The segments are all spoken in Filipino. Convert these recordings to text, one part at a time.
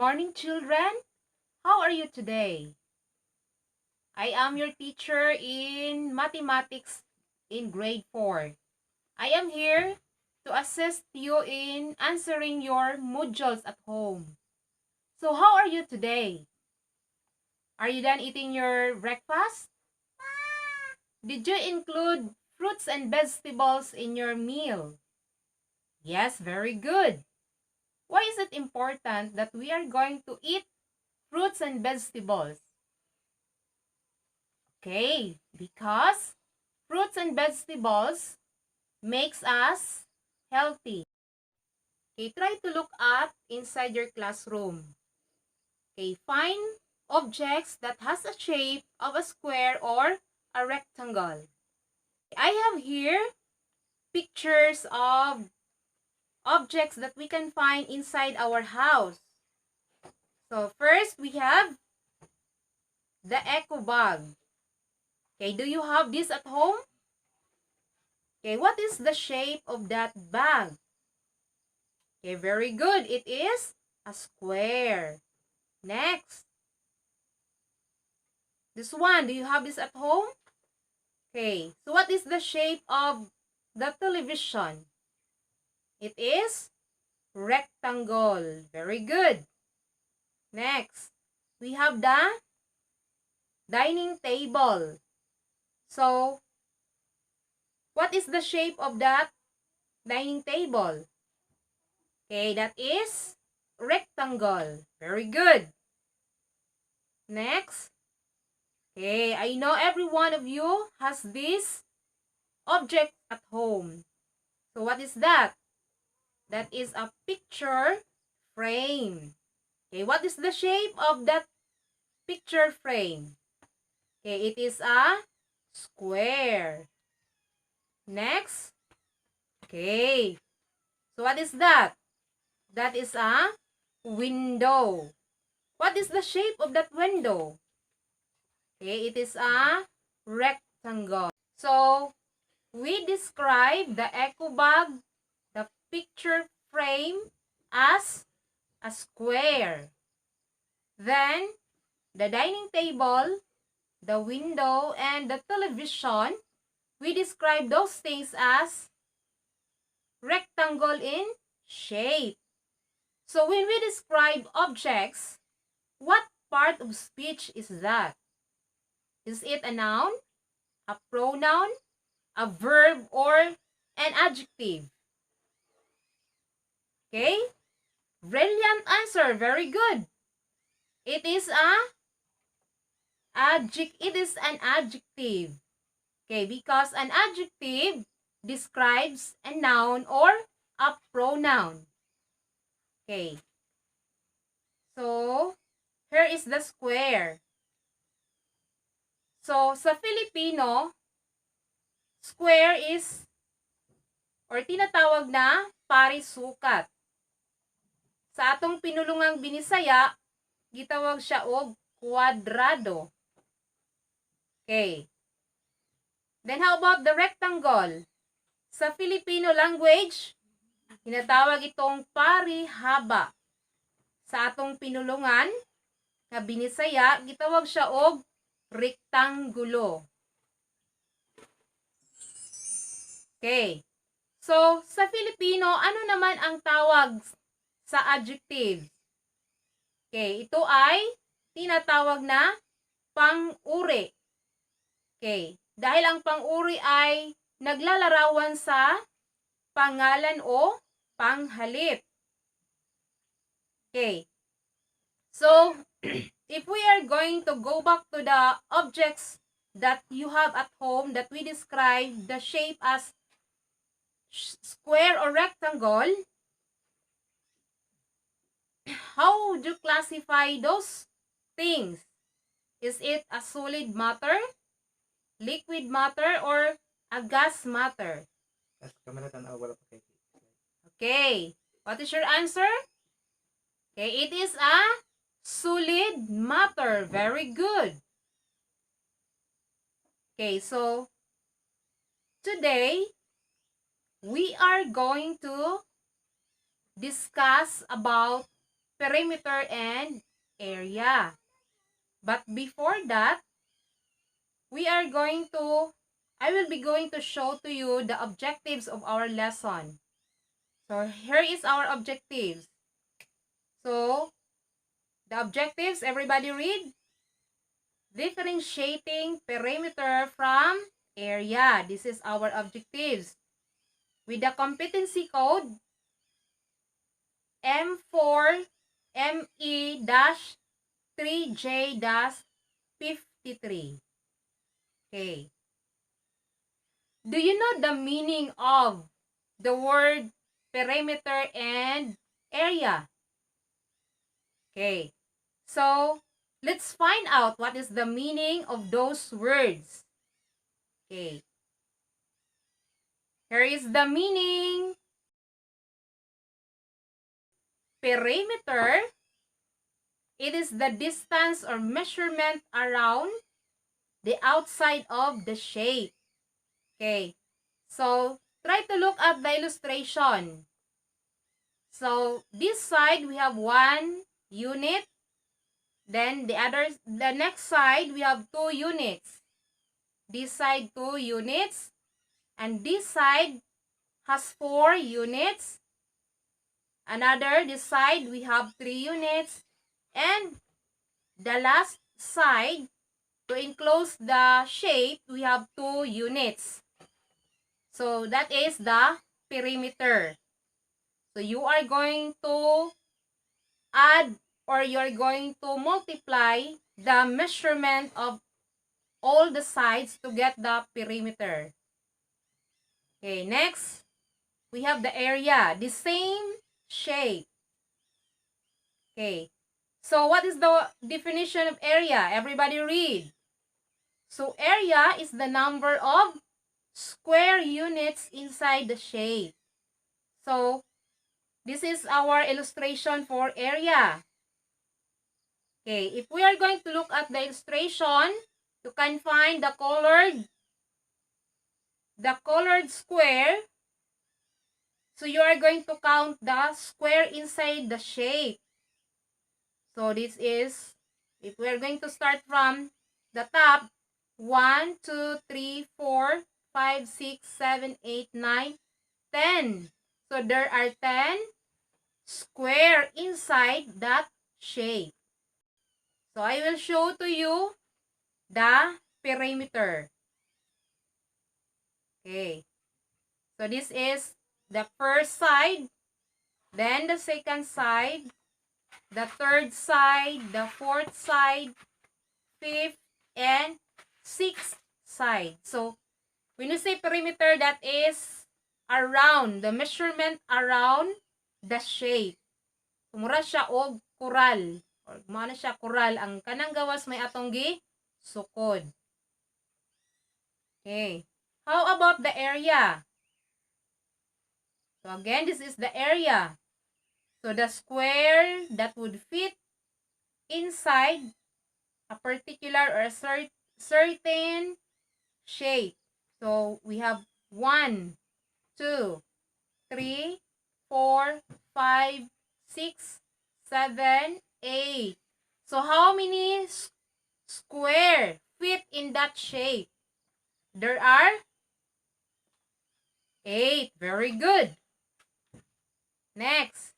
Morning, children. How are you today? I am your teacher in mathematics in grade 4. I am here to assist you in answering your modules at home. So how are you today? Are you done eating your breakfast? Did you include fruits and vegetables in your meal? Yes, very good. Why is it important that we are going to eat fruits and vegetables? Okay, because fruits and vegetables makes us healthy. Okay, try to look at inside your classroom. Okay, find objects that has a shape of a square or a rectangle. I have here pictures of objects that we can find inside our house. So first we have the eco bag. Okay, do you have this at home? Okay, what is the shape of that bag? Okay, very good. It is a square. Next. This one, do you have this at home? Okay, so what is the shape of the television? It is rectangle. Very good. Next, we have the dining table. So, what is the shape of that dining table? Okay, that is rectangle. Very good. Next. Okay, I know every one of you has this object at home. So what is that? That is a picture frame. Okay, what is the shape of that picture frame? Okay, it is a square. Next. Okay. So what is that? That is a window. What is the shape of that window? Okay, it is a rectangle. So, we describe the eco bag, the picture frame, as a square. Then, the dining table, the window, and the television, we describe those things as rectangle in shape. So, when we describe objects, what part of speech is that? Is it a noun, a pronoun, a verb, or an adjective? Okay? Brilliant answer. Very good. It is an adjective. Okay, because an adjective describes a noun or a pronoun. Okay. So, here is the square. So, sa Filipino, square is or tinatawag na parisukat. Sa atong pinulungang Binisaya, gitawag siya og kwadrado. Okay. Then how about the rectangle? Sa Filipino language, tinatawag itong parihaba. Sa atong pinulungan nga Binisaya, gitawag siya og rektangulo. Okay. So, sa Filipino, ano naman ang tawag sa adjective? Okay, ito ay tinatawag na pang-uri. Okay, dahil ang pang-uri ay naglalarawan sa pangalan o panghalip. Okay, so if we are going to go back to the objects that you have at home that we describe the shape as square or rectangle, how would you classify those things? Is it a solid matter, liquid matter, or a gas matter? Okay, what is your answer? Okay, it is a solid matter. Very good. Okay, so today we are going to discuss about perimeter and area. But before that, I will be going to show to you the objectives of our lesson. So here is our objectives. So the objectives, everybody read. Differentiating perimeter from area. This is our objectives. With the competency code M4ME-3J-53. Okay. Do you know the meaning of the word perimeter and area? Okay. So, let's find out what is the meaning of those words. Okay. Here is the meaning. Perimeter, it is the distance or measurement around the outside of the shape. Okay. So, try to look at the illustration. So, this side, we have 1 unit. Then, the next side, we have 2 units. This side, 2 units. And this side has 4 units. This side, we have 3 units. And the last side, to enclose the shape, we have 2 units. So, that is the perimeter. So, you are going to add or you're going to multiply the measurement of all the sides to get the perimeter. Okay, next, we have the area, the same shape. Okay, so what is the definition of area? Everybody read. So, area is the number of square units inside the shape. So, this is our illustration for area. Okay, if we are going to look at the illustration, you can find the colored square. So, you are going to count the square inside the shape. So, this is, if we are going to start from the top, 1, 2, 3, 4, 5, 6, 7, 8, 9, 10. So, there are 10 square inside that shape. So, I will show to you the perimeter. Okay. So, this is the first side, then the second side, the third side, the fourth side, fifth, and sixth side. So, when you say perimeter, that is around, the measurement around the shape. Mura siya og kural. Or muna siya kural. Ang kanang gawas may atong sukod. Okay. How about the area? So again, this is the area. So the square that would fit inside a particular or a certain shape. So we have 1, 2, 3, 4, 5, 6, 7, 8. So how many square fit in that shape? There are 8. Very good. Next.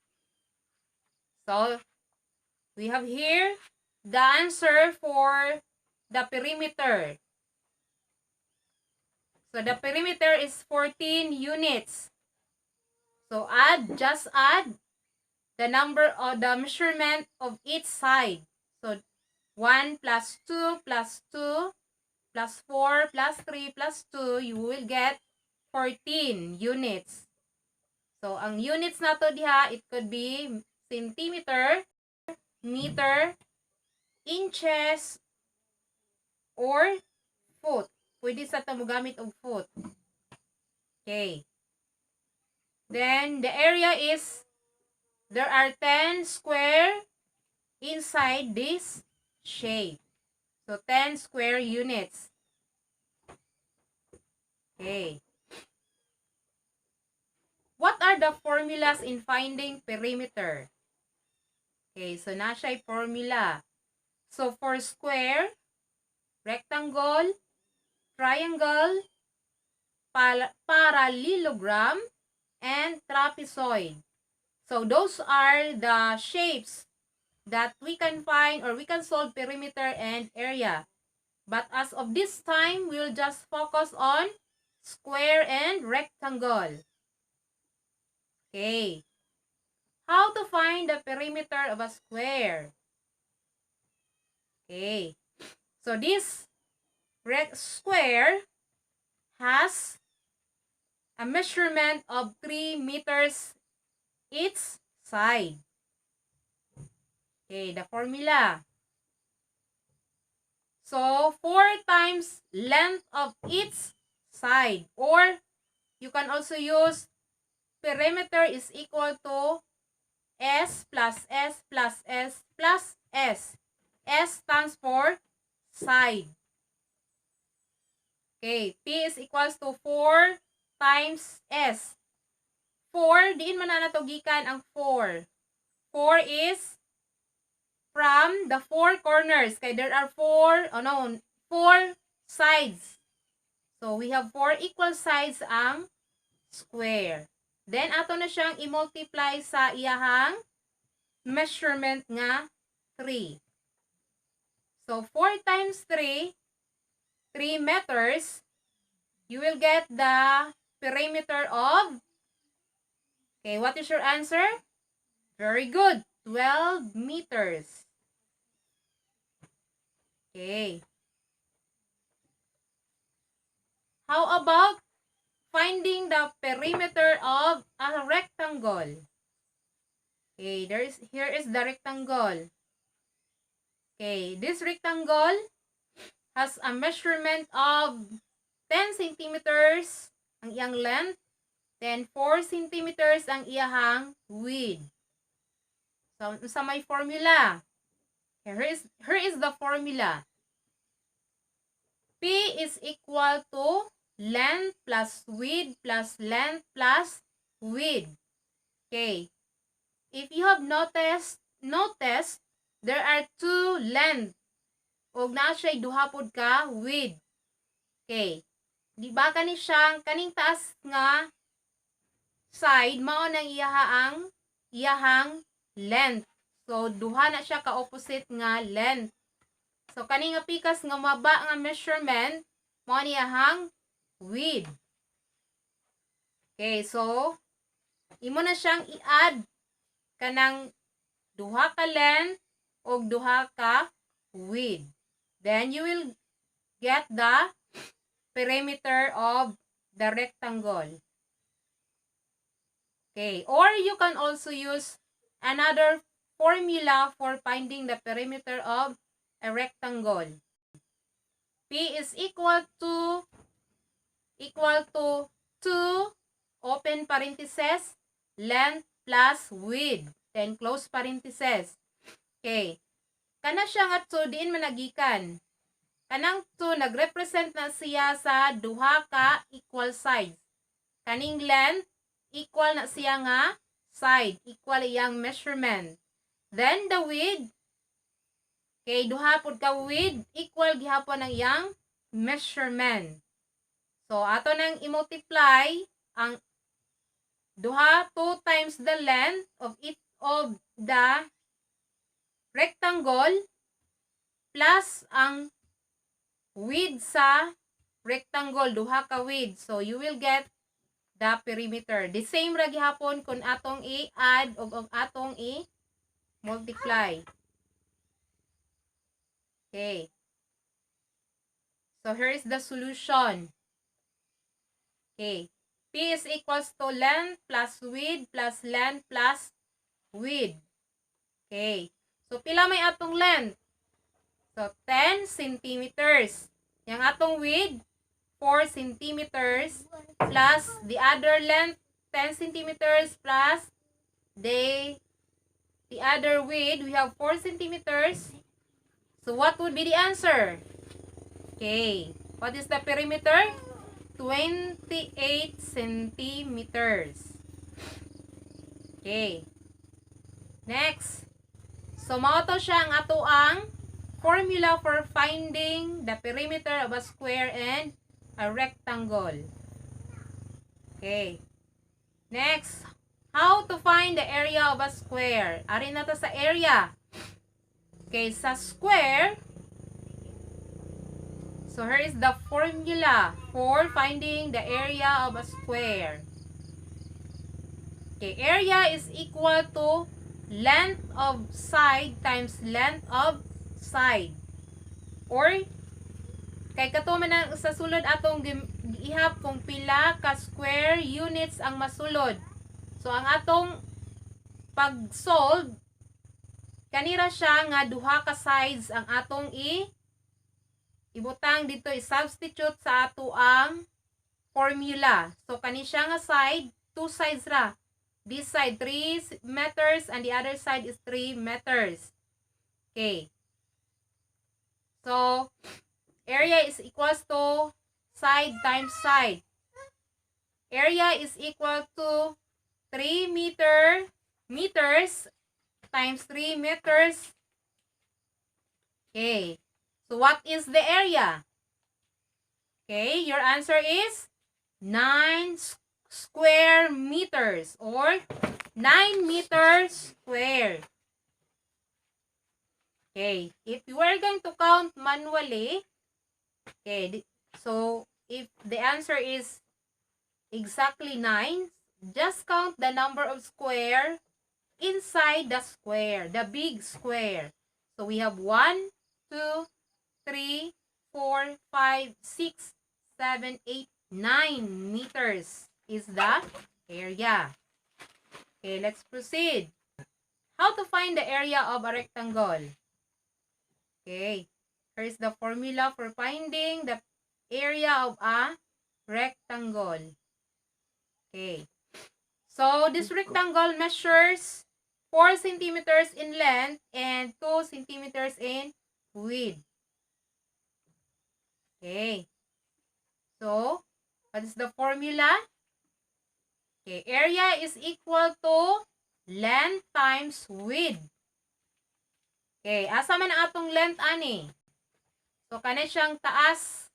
So, we have here the answer for the perimeter. So, the perimeter is 14 units. So, just add the number or the measurement of each side. So, 1 plus 2 plus 2 plus 4 plus 3 plus 2, you will get 14 units. So, ang units na to diha, it could be centimeter, meter, inches, or foot. Pwede sa ito mo gamit og foot. Okay. Then, the area is, there are 10 square inside this shape. So, 10 square units. Okay. What are the formulas in finding perimeter? Okay, so na siya'y formula. So, for square, rectangle, triangle, parallelogram, and trapezoid. So, those are the shapes that we can find or we can solve perimeter and area. But as of this time, we'll just focus on square and rectangle. Okay. How to find the perimeter of a square? Okay. So this square has a measurement of 3 meters each side. Okay, the formula. So 4 times length of each side, or you can also use perimeter is equal to S plus S plus S plus S. S stands for side. Okay, P is equals to 4 times S. 4, diin man na natugikan ang 4. 4 is from the 4 corners. Okay, there are 4 sides. So, we have 4 equal sides ang square. Then, ato na siyang i-multiply sa iyahang measurement nga 3. So, 4 times 3, 3 meters, you will get the perimeter of, okay, what is your answer? Very good, 12 meters. Okay. How about finding the perimeter of a rectangle? Okay, here is the rectangle. Okay, this rectangle has a measurement of 10 centimeters ang iyang length, then 4 centimeters ang iyahang width. So, sa may formula. Here is the formula. P is equal to length plus width plus length plus width. Okay. If you have noticed, there are 2 length. O na siya'y duhapod ka width. Okay. Di ba kani siyang, kaning taas nga side, mao nang iyahang length. So, duha na siya ka-opposite nga length. So, kani nga pikas nga maba nga measurement, mao ni iyahang width. Okay, so, imo na siyang i-add kanang duha ka length o duha ka width. Then, you will get the perimeter of the rectangle. Okay, or you can also use another formula for finding the perimeter of a rectangle. P is equal to 2 open parentheses length plus width, then close parentheses. Okay. Kana siya nga 2 diin managikan. Kanang 2 nagrepresent na siya sa duha ka equal sides. Kaning length equal na siya nga side, equal iyang measurement. Then the width, okay, duha pud ka width equal gihapon ang iyang measurement. So ato nang i-multiply ang duha 2 times the length of the rectangle plus ang width sa rectangle, duha ka width. So you will get the perimeter. The same ra gihapon kung atong i-add o atong i-multiply. Okay. So here is the solution. Okay. P is equals to length plus width plus length plus width. Okay. So, pila may atong length? So, 10 centimeters. Yang atong width, 4 centimeters plus the other length, 10 centimeters plus the other width, we have 4 centimeters. So, what would be the answer? Okay. What is the perimeter? 28 centimeters. Okay. Next. So, mao to siya ang ato ang formula for finding the perimeter of a square and a rectangle. Okay. Next, how to find the area of a square. Ari na to sa area. Okay, sa square, so here is the formula for finding the area of a square. Okay, area is equal to length of side times length of side. Or, kay katuman na sa sulod atong ihap kung pila ka square units ang masulod. So, ang atong pag-solve, kanira siya nga duha ka sides ang atong ibutang dito, i-substitute sa ato ang formula. So, kani siya nga side, two sides ra. This side 3 meters and the other side is 3 meters. Okay. So, area is equals to side times side. Area is equal to 3 meters times 3 meters. Okay. So, what is the area? Okay, your answer is 9 square meters or 9 meters square. Okay, if you are going to count manually, okay, so if the answer is exactly 9, just count the number of square inside the square, the big square. So we have 1, 2, 3, 4, 5, 6, 7, 8, 9 meters is the area. Okay, let's proceed. How to find the area of a rectangle? Okay, here's the formula for finding the area of a rectangle. Okay, so this rectangle measures 4 centimeters in length and 2 centimeters in width. Okay, so what is the formula? Okay, area is equal to length times width. Okay, asa man ang atong length ani? So, kani siyang taas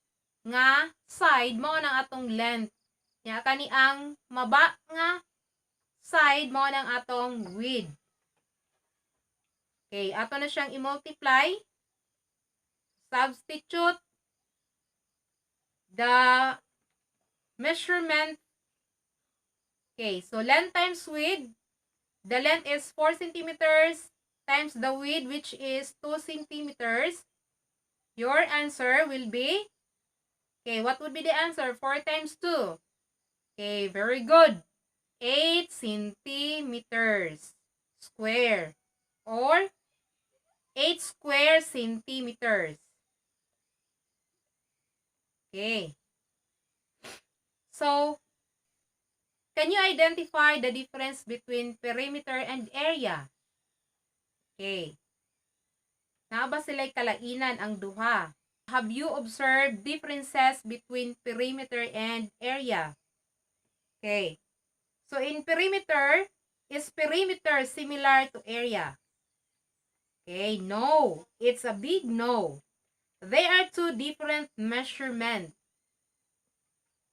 nga side, mao nang atong length. Nya kani ang maba nga side, mao nang atong width. Okay, ato na siyang i-multiply. Substitute the measurement. Okay, so length times width. The length is 4 centimeters times the width, which is 2 centimeters. Your answer will be, okay, what would be the answer? 4 times 2. Okay, very good. 8 centimeters square or 8 square centimeters. Okay. So, can you identify the difference between perimeter and area? Okay. Naa ba sila'y kalainan ang duha? Have you observed differences between perimeter and area? Okay. So, in perimeter, is perimeter similar to area? Okay, no. It's a big no. They are two different measurements.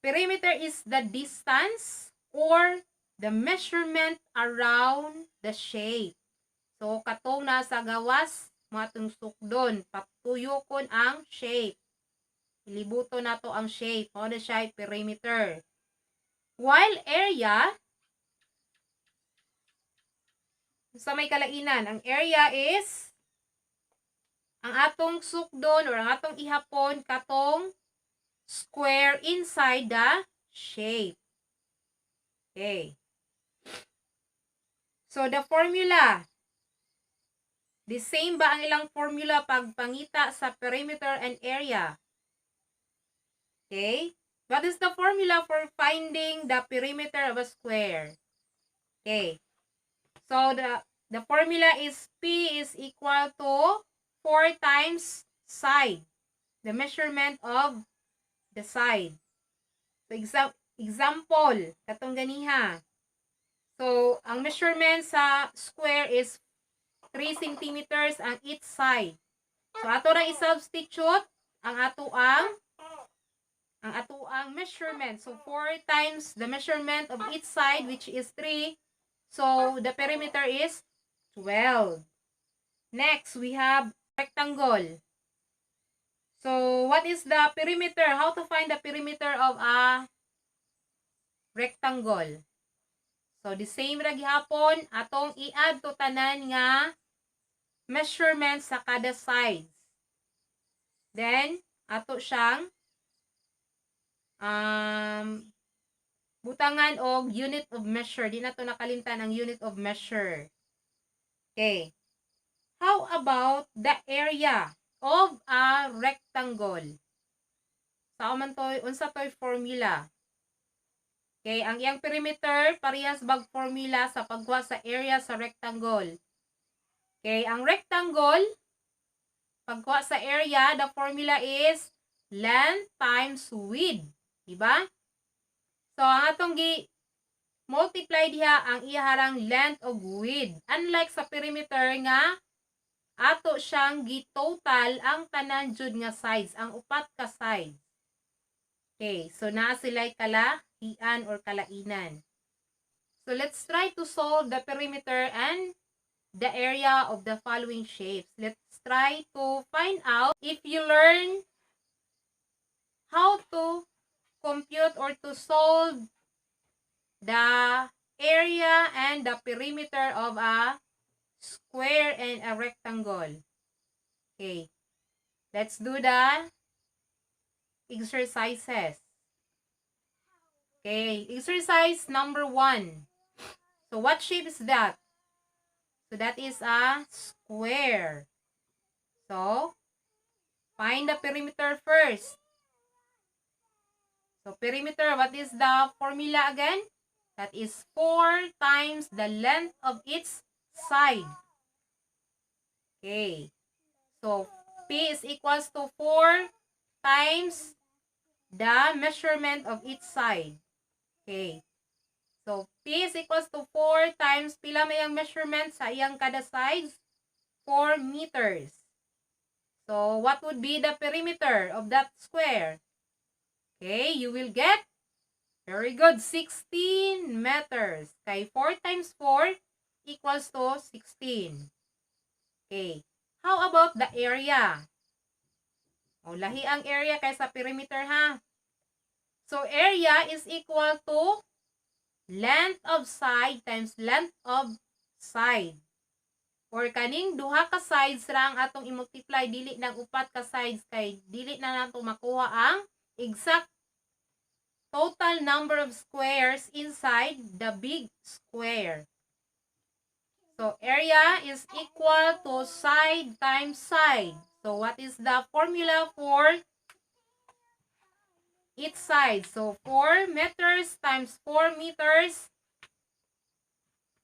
Perimeter is the distance or the measurement around the shape. So, katong nasa gawas, matong sukdon, patuyokon ang shape. Ilibuto na to ang shape. O na siya perimeter. While area, sa may kalainan, ang area is ang atong sukdon or ang atong ihapon katong square inside the shape. Okay. So, the formula, the same ba ang ilang formula pag pangita sa perimeter and area? Okay. What is the formula for finding the perimeter of a square? Okay. So, the formula is P is equal to 4 times side. The measurement of the side. So, example, katong ganiha. So, ang measurement sa square is 3 centimeters ang each side. So, ato nang i-substitute ang atoang measurement. So, 4 times the measurement of each side, which is 3. So, the perimeter is 12. Next, we have rectangle. So, what is the perimeter? How to find the perimeter of a rectangle? So, the same ra gihapon, atong i-add to tanan nga measurement sa kada sides. Then, ato siyang butangan og unit of measure. Di na to nakalimtan ang unit of measure. Okay. How about the area of a rectangle? Sao man toy, unsa toy formula? Okay, ang iyang perimeter parehas bag formula sa pagkuha sa area sa rectangle. Okay, ang rectangle pagkuha sa area, the formula is length times width, diba? So ang atong multiply diha ang iharang length of width. Unlike sa perimeter nga ato siyang gi-total ang tanan jud nga sides, ang upat ka sides. Okay, so naa sila'y kalahian or kalainan. So let's try to solve the perimeter and the area of the following shapes. Let's try to find out if you learn how to compute or to solve the area and the perimeter of a square and a rectangle. Okay, let's do the exercises. Okay, exercise number 1. So what shape is that? So that is a square. So find the perimeter first. So perimeter, what is the formula again? That is 4 times the length of its side. Okay. So P is equals to 4 times the measurement of each side. Okay. So, P is equals to 4 times pila may ang measurement sa iyang kada sides? 4 meters. So, what would be the perimeter of that square? Okay, you will get, very good, 16 meters. Kay 4 times 4 equals to 16. Okay. How about the area? O, lahi ang area kaysa perimeter, ha? So, area is equal to length of side times length of side. Or kaning duha ka sides ra ang atong i-multiply, dili ng upat ka sides kay dili na nato makuha ang exact total number of squares inside the big square. So, area is equal to side times side. So, what is the formula for each side? So, 4 meters times 4 meters.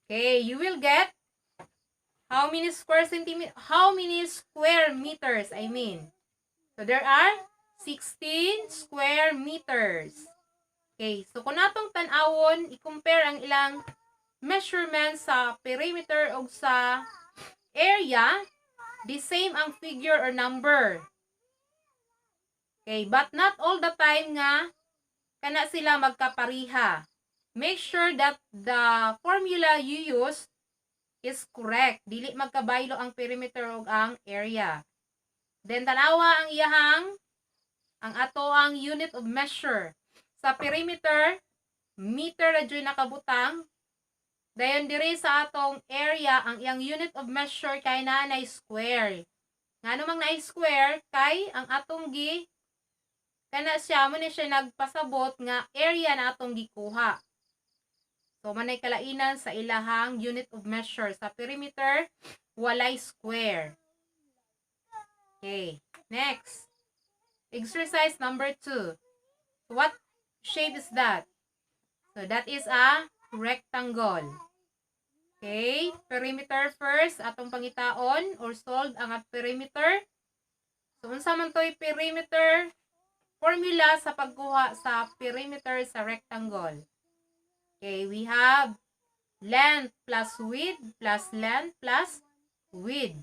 Okay, you will get how many square meters, I mean. So, there are 16 square meters. Okay, so kung natong tan-awon, i-compare ang ilang measurement sa perimeter o sa area, the same ang figure or number. Okay, but not all the time nga kana sila magkapariha. Make sure that the formula you use is correct. Dili magkabaylo ang perimeter o ang area. Then tanawa ang ang ato ang unit of measure. Sa perimeter, meter na dyan nakabutang. Dayon diri sa atong area, ang iyang unit of measure kay nanay square. Nga namang na square kay ang atong kana siya mo ni siya nagpasabot nga area na atong gikuha. So manay kalainan sa ilahang unit of measure. Sa perimeter, walay square. Okay, next. Exercise number 2. So what shape is that? So that is a rectangle. Okay, perimeter first, atong pangitaon or solve ang perimeter. So, unsa man to'y perimeter formula sa pagkuha sa perimeter sa rectangle. Okay, we have length plus width plus length plus width.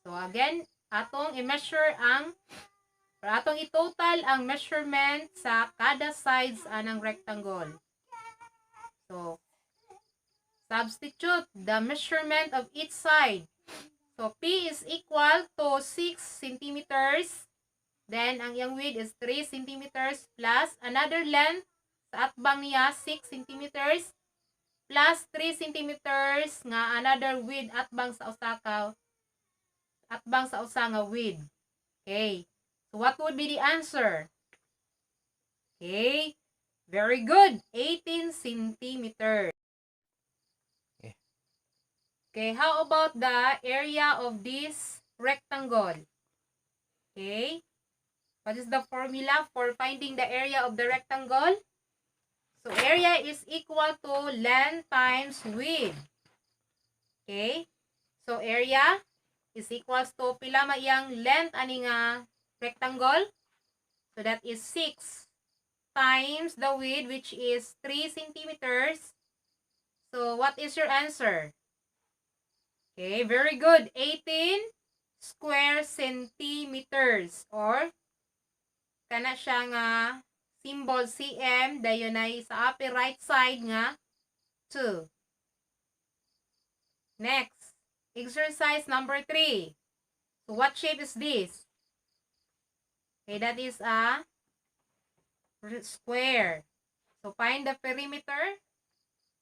So again, atong i-measure atong i-total ang measurement sa kada sides anang rectangle. So, substitute the measurement of each side. So, P is equal to 6 centimeters. Then, ang iyang width is 3 centimeters plus another length sa atbang niya 6 centimeters plus 3 centimeters nga another width atbang sa usa nga width. Okay. So, what would be the answer? Okay. Very good. 18 centimeters. Okay, how about the area of this rectangle? Okay. What is the formula for finding the area of the rectangle? So, area is equal to length times width. Okay. So, area is equals to pila maiyang length ani nga rectangle. So, that is 6 times the width, which is 3 centimeters. So, what is your answer? Okay, very good. 18 square centimeters, or kana siya nga symbol cm, dayon ay sa upper right side nga 2. Next, exercise number 3. So, what shape is this? Okay, that is a square. So, find the perimeter.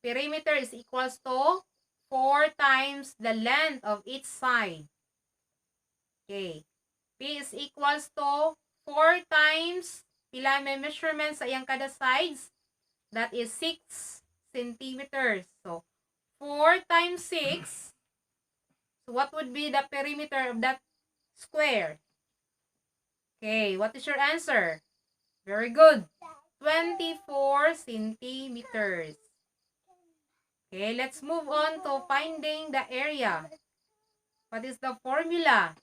Perimeter is equals to 4 times the length of each side. Okay. P is equals to 4 times, pila may measurement sa iyang kada sides? That is 6 centimeters. So, 4 times 6. So, what would be the perimeter of that square? Okay, what is your answer? Very good. 24 centimeters. Okay, let's move on to finding the area. What is the formula?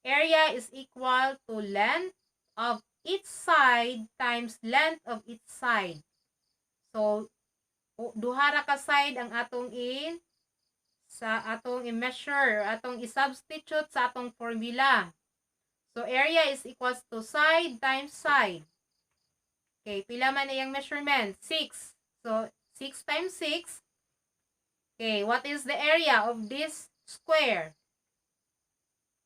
Area is equal to length of each side times length of each side. So, duha ra ka side ang atong i-measure, atong i-substitute sa atong formula. So, area is equals to side times side. Okay, pila man iyang measurement? 6. So, 6 times 6. Okay, what is the area of this square?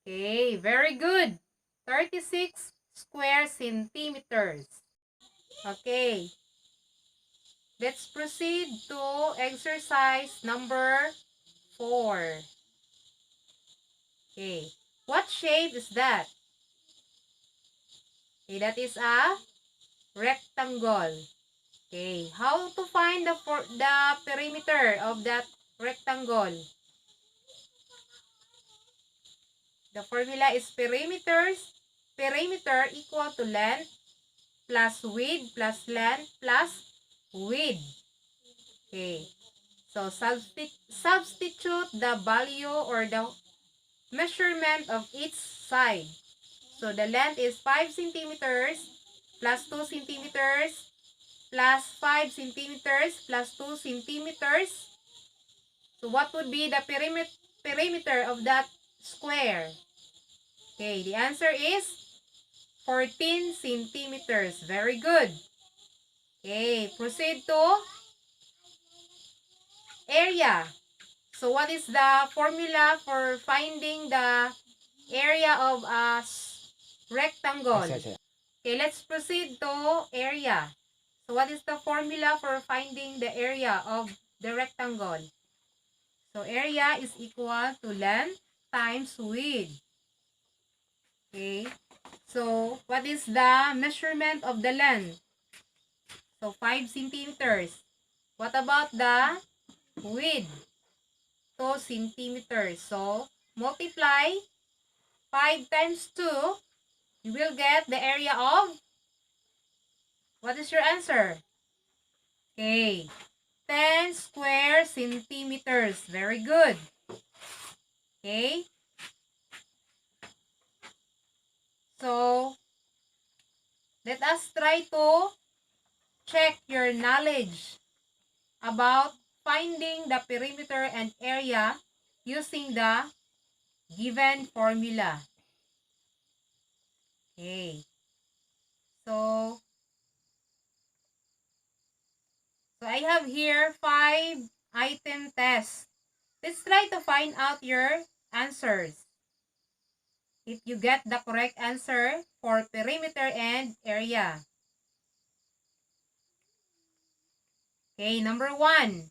Okay, very good. 36 square centimeters. Okay. Let's proceed to exercise number 4. Okay. What shape is that? Okay, that is a rectangle. Okay. How to find the perimeter of that rectangle? The formula is perimeter equal to length plus width plus length plus width. Okay. So, substitute the value or the measurement of each side. So, the length is 5 centimeters plus 2 centimeters plus 5 centimeters plus 2 centimeters. So, what would be the perimeter of that square? Okay, the answer is 14 centimeters. Very good. Okay, proceed to area. So, what is the formula for finding the area of a rectangle? Okay, let's proceed to area. So, what is the formula for finding the area of the rectangle? So, area is equal to length times width. Okay. So, what is the measurement of the length? So, 5 centimeters. What about the width? 2 centimeters. So, multiply 5 times 2. You will get the area of, what is your answer? Okay. 10 square centimeters. Very good. Okay. So, let us try to check your knowledge about finding the perimeter and area using the given formula. Okay. So I have here 5 item tests. Let's try to find out your answers. If you get the correct answer for perimeter and area. Okay, number 1.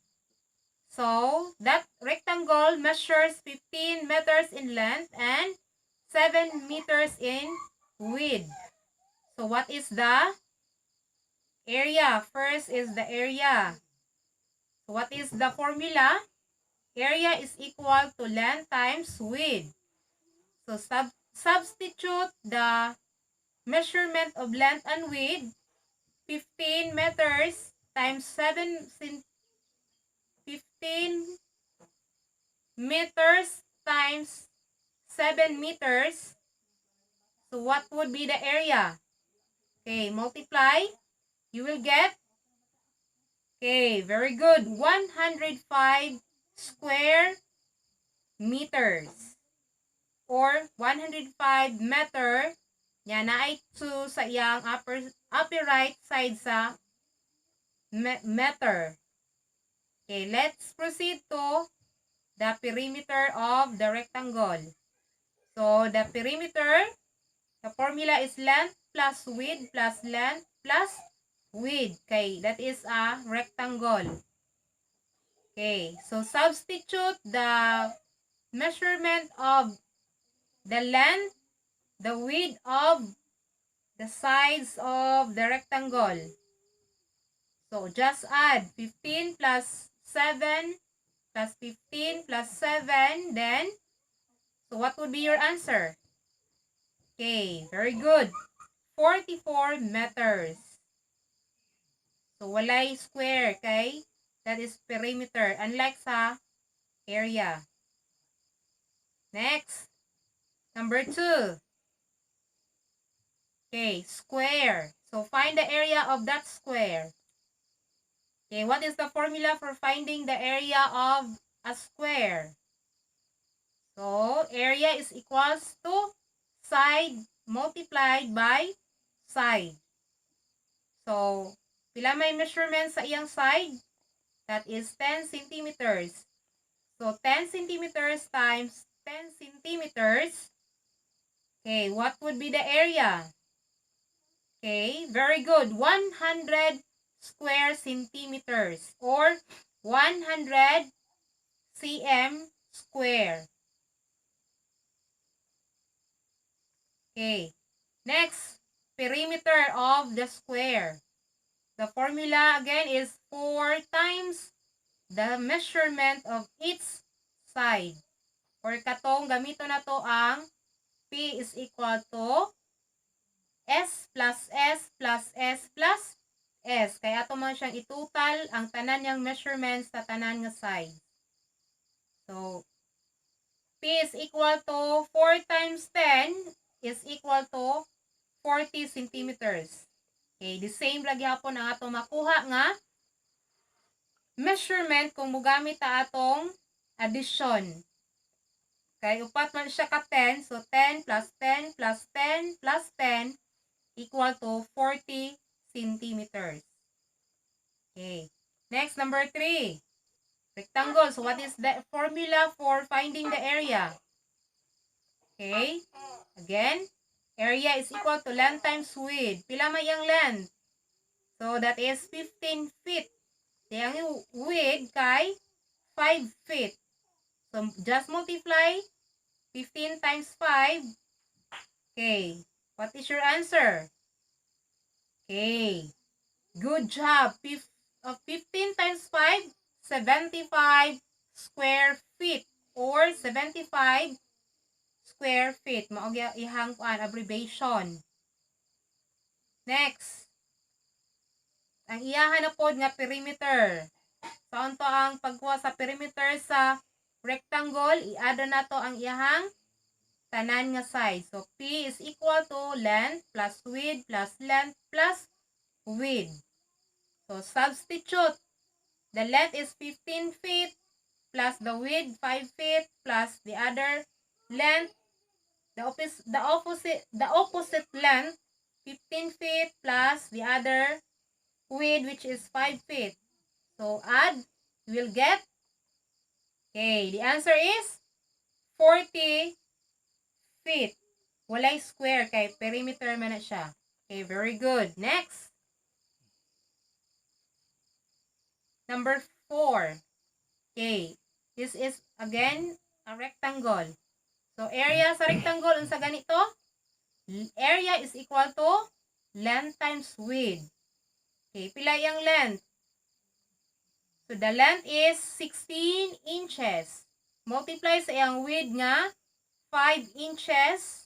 So, that rectangle measures 15 meters in length and 7 meters in width. So, what is the area? First is the area. So, what is the formula? Area is equal to length times width. So, substitute the measurement of length and width. 15 meters times 15 meters times 7 meters. So, what would be the area? Okay, multiply. You will get, okay, very good, 105 square meters. Or 105 meter. Yan, na ay 2 sa iyang upper right side sa meter. Okay, let's proceed to the perimeter of the rectangle. So, the perimeter, the formula is length plus width plus length plus width. Okay, that is a rectangle. Okay, so substitute the measurement of the length, the width of the sides of the rectangle. So, just add 15 plus 7 plus 15 plus 7, then, so what would be your answer? Okay, very good. 44 meters. So, walay square, okay? That is perimeter, unlike sa area. Next, number 2. Okay, square. So, find the area of that square. Okay, what is the formula for finding the area of a square? So, area is equals to side multiplied by side. So, pila may measurement sa iyang side? That is 10 centimeters. So, 10 centimeters times 10 centimeters. Okay, what would be the area? Okay, very good. 100 square centimeters or 100 cm square. Okay, next, perimeter of the square. The formula again is 4 times the measurement of each side. Or katong gamito na to ang P is equal to S plus S plus S plus S. Kaya ato man siyang itotal ang tanan niyang measurements sa tanan nga side. So, P is equal to 4 times 10 is equal to 40 centimeters. Okay, the same lagi hapon ang ato makuha nga measurement kung mugamit ta atong addition. Okay, upat man siya ka 10. So, 10 plus 10 plus 10 plus 10 equal to 40 centimeters. Okay. Next, number 3. Rectangle. So, what is the formula for finding the area? Okay. Again, area is equal to length times width. Pila may ang length? So, that is 15 feet. Yung width kay 5 feet. So, just multiply 15 times 5. Okay. What is your answer? Okay. Good job. 15 times 5, 75 square feet or 75 square feet. Maog ihang abbreviation. Next. Ang iyahan na pod nga perimeter. Saan to ang pagkuha sa perimeter sa rectangle? I-add na to ang iyahang tanan nga side. So, P is equal to length plus width plus length plus width. So, substitute. The length is 15 feet plus the width 5 feet plus the other length, the opposite length, 15 feet plus the other width, which is 5 feet. So add, you will get, okay, the answer is 40 feet. Walay square, kay perimeter man na siya. Okay, very good. Next. Number 4. Okay, this is again a rectangle. So area sa rectangle, unsa ganito? Area is equal to length times width. Okay, pila yung length? So the length is 16 inches. Multiply sa iyang width nga 5 inches.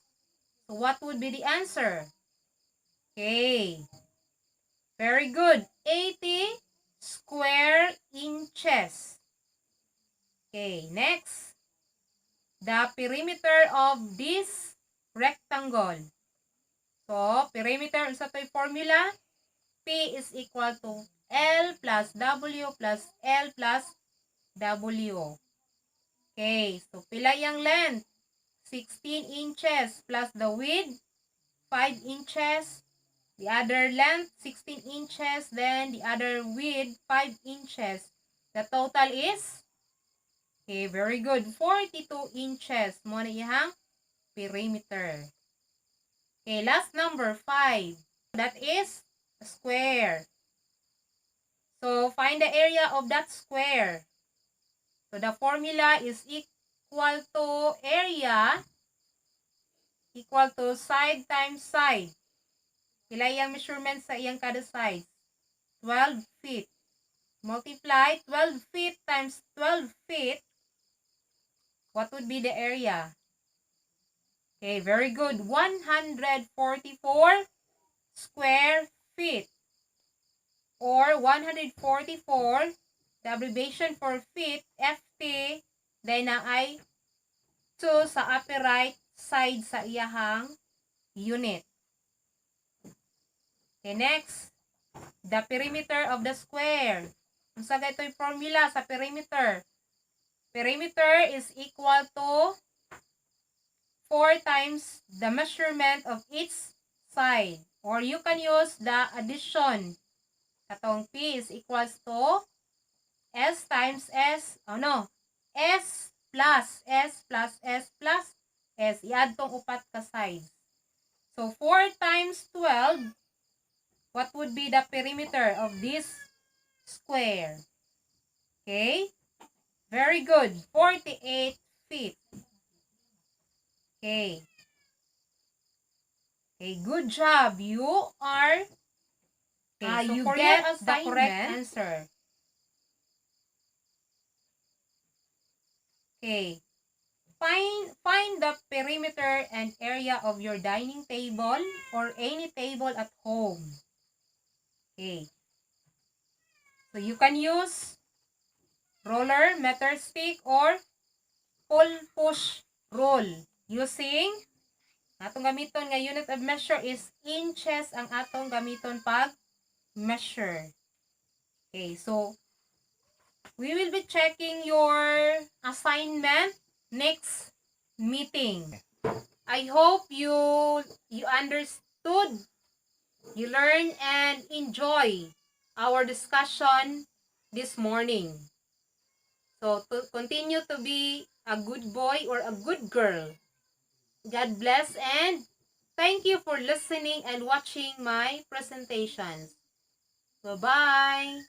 So what would be the answer? Okay. Very good. 80 square inches. Okay, next. The perimeter of this rectangle. So, perimeter, sa to'y formula, P is equal to L plus W plus L plus W. Okay, so pila yung length? 16 inches plus the width, 5 inches. The other length, 16 inches. Then, the other width, 5 inches. The total is, okay, very good, 42 inches. Muna iyang perimeter. Okay, last number 5. That is a square. So, find the area of that square. So, the formula is equal to area equal to side times side. Pila yung measurement sa iyang kada side? 12 feet. Multiply 12 feet times 12 feet. What would be the area? Okay, very good. 144 square feet. Or 144, the abbreviation for feet, FT, dahil na ay 2 sa upper right side sa iyahang unit. Okay, next. The perimeter of the square. Kung sa ito'y formula sa perimeter. Perimeter is equal to 4 times the measurement of each side. Or you can use the addition. Katong P is equals to S times S. S plus S plus S plus S. I-add tong upat ka sides. So, 4 times 12, what would be the perimeter of this square? Okay? Very good. 48 feet. Okay. Okay, good job. You are, so you get the correct answer. Okay. Find the perimeter and area of your dining table or any table at home. Okay. So you can use roller, meter stick, or pull-push rule. Using, atong gamiton nga unit of measure is inches ang atong gamiton pag measure. Okay, so we will be checking your assignment next meeting. I hope you understood, you learn and enjoy our discussion this morning. So, to continue to be a good boy or a good girl. God bless and thank you for listening and watching my presentations. Bye-bye.